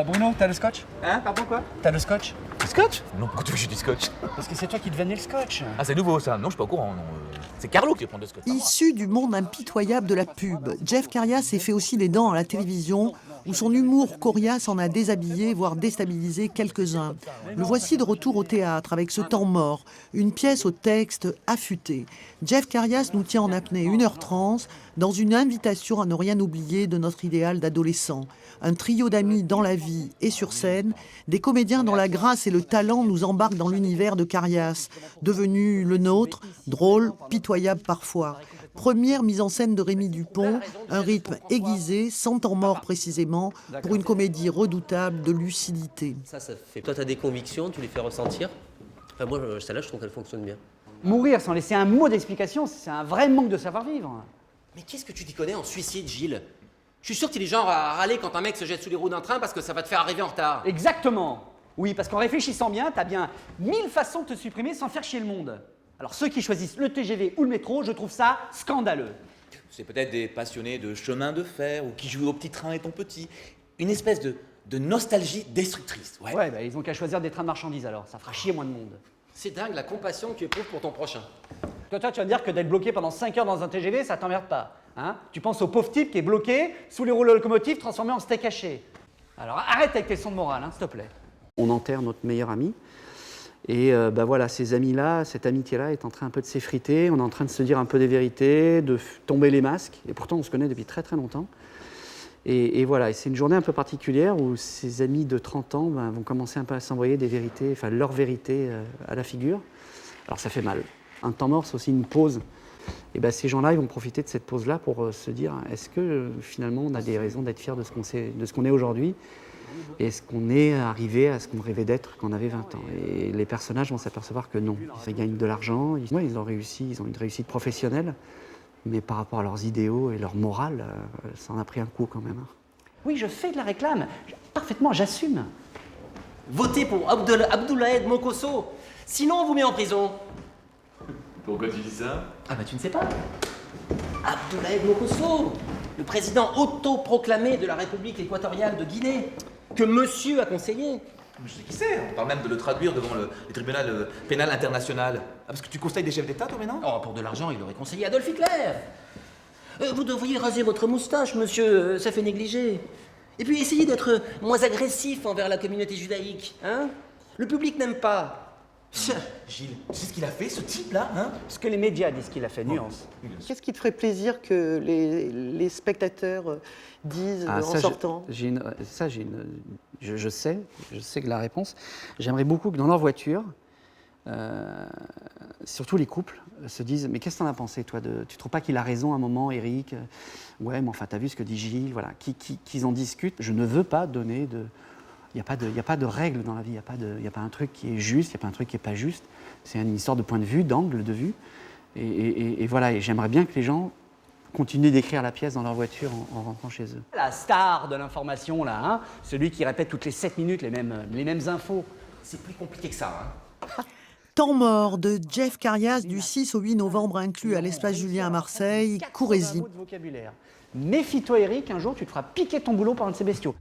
Bruno, t'as le scotch? Hein, pardon quoi? T'as le scotch? Du scotch? Non, pourquoi tu veux que j'ai du scotch? Parce que c'est toi qui devenais le scotch. Ah, c'est nouveau ça. Non, je suis pas au courant. Non. C'est Carlo qui va prendre le scotch. Issu du monde impitoyable de la pub, Jeff Carias s'est fait aussi les dents à la télévision, où son humour coriace en a déshabillé, voire déstabilisé quelques-uns. Le voici de retour au théâtre avec Ce temps mort, une pièce au texte affûté. Jeff Carias nous tient en apnée 1h30 dans une invitation à ne rien oublier de notre idéal d'adolescent. Un trio d'amis dans la vie et sur scène, des comédiens dont la grâce et le talent nous embarquent dans l'univers de Carias, devenu le nôtre, drôle, pitoyable parfois. Première mise en scène de Rémi Dupont, un rythme aiguisé, sans temps mort précisément, pour une comédie redoutable de lucidité. Ça fait. Toi, tu as des convictions, tu les fais ressentir. Enfin, moi, celle-là, je trouve qu'elle fonctionne bien. Mourir sans laisser un mot d'explication, c'est un vrai manque de savoir-vivre. Mais qu'est-ce que tu t'y connais en suicide, Gilles? Je suis sûr qu'il est genre à râler quand un mec se jette sous les roues d'un train parce que ça va te faire arriver en retard. Exactement. Oui, parce qu'en réfléchissant bien, t'as bien 1000 façons de te supprimer sans faire chier le monde. Alors ceux qui choisissent le TGV ou le métro, je trouve ça scandaleux. C'est peut-être des passionnés de chemin de fer ou qui jouent au petit train et ton petit. Une espèce de nostalgie destructrice. Ouais, bah, ils ont qu'à choisir des trains de marchandises alors, ça fera chier moins de monde. C'est dingue la compassion que tu éprouves pour ton prochain. Toi, tu vas me dire que d'être bloqué pendant 5 heures dans un TGV, ça t'emmerde pas. Hein? Tu penses au pauvre type qui est bloqué sous les rouleaux locomotives transformé en steak haché. Alors arrête avec tes leçons de morale, hein, s'il te plaît. On enterre notre meilleur ami. Et bah voilà, ces amis-là, cette amitié-là est en train un peu de s'effriter. On est en train de se dire un peu des vérités, de tomber les masques. Et pourtant, on se connaît depuis très très longtemps. Et voilà, et c'est une journée un peu particulière où ces amis de 30 ans vont commencer un peu à s'envoyer des vérités, enfin leurs vérités à la figure. Alors ça fait mal. Un temps mort, c'est aussi une pause. Et ben ces gens-là, ils vont profiter de cette pause-là pour se dire, est-ce que finalement on a des raisons d'être fiers de ce qu'on est aujourd'hui? Et est-ce qu'on est arrivé à ce qu'on rêvait d'être quand on avait 20 ans? Et les personnages vont s'apercevoir que non. Ils gagnent de l'argent, ils ont réussi, ils ont une réussite professionnelle, mais par rapport à leurs idéaux et leur morale, ça en a pris un coup quand même. Oui, je fais de la réclame. Parfaitement, j'assume. Votez pour Abdoulaye Mokosso, sinon on vous met en prison. Pourquoi tu dis ça? Ah bah tu ne sais pas. Abdoulaye Mokosso, le président autoproclamé de la République équatoriale de Guinée, que monsieur a conseillé. Je sais qui c'est. On parle même de le traduire devant le tribunal pénal international. Ah, parce que tu conseilles des chefs d'État, toi, maintenant? Oh, pour de l'argent, il aurait conseillé Adolf Hitler. Vous devriez raser votre moustache, monsieur, ça fait négliger. Et puis essayez d'être moins agressif envers la communauté judaïque, hein? Le public n'aime pas. Gilles, tu sais ce qu'il a fait, ce type-là, hein? Ce que les médias disent qu'il a fait, nuance. Qu'est-ce qui te ferait plaisir que les spectateurs disent en sortant? Je sais que la réponse. J'aimerais beaucoup que dans leur voiture, surtout les couples, se disent, mais qu'est-ce que t'en as pensé, toi? Tu trouves pas qu'il a raison à un moment, Eric? Ouais, mais enfin, t'as vu ce que dit Gilles? Voilà, qu'ils en discutent. Je ne veux pas donner de... Il n'y a pas de règle dans la vie, il n'y a pas un truc qui est juste, il n'y a pas un truc qui n'est pas juste. C'est une histoire de point de vue, d'angle de vue. Et voilà, et j'aimerais bien que les gens continuent d'écrire la pièce dans leur voiture en rentrant chez eux. La star de l'information, là, hein, celui qui répète toutes les 7 minutes les mêmes infos. C'est plus compliqué que ça, hein. Temps mort de Jeff Carias du 6 au 8 novembre inclus à l'Espace Julien à Marseille, courez-y. Méfie-toi, Eric, un jour tu te feras piquer ton boulot par un de ces bestiaux.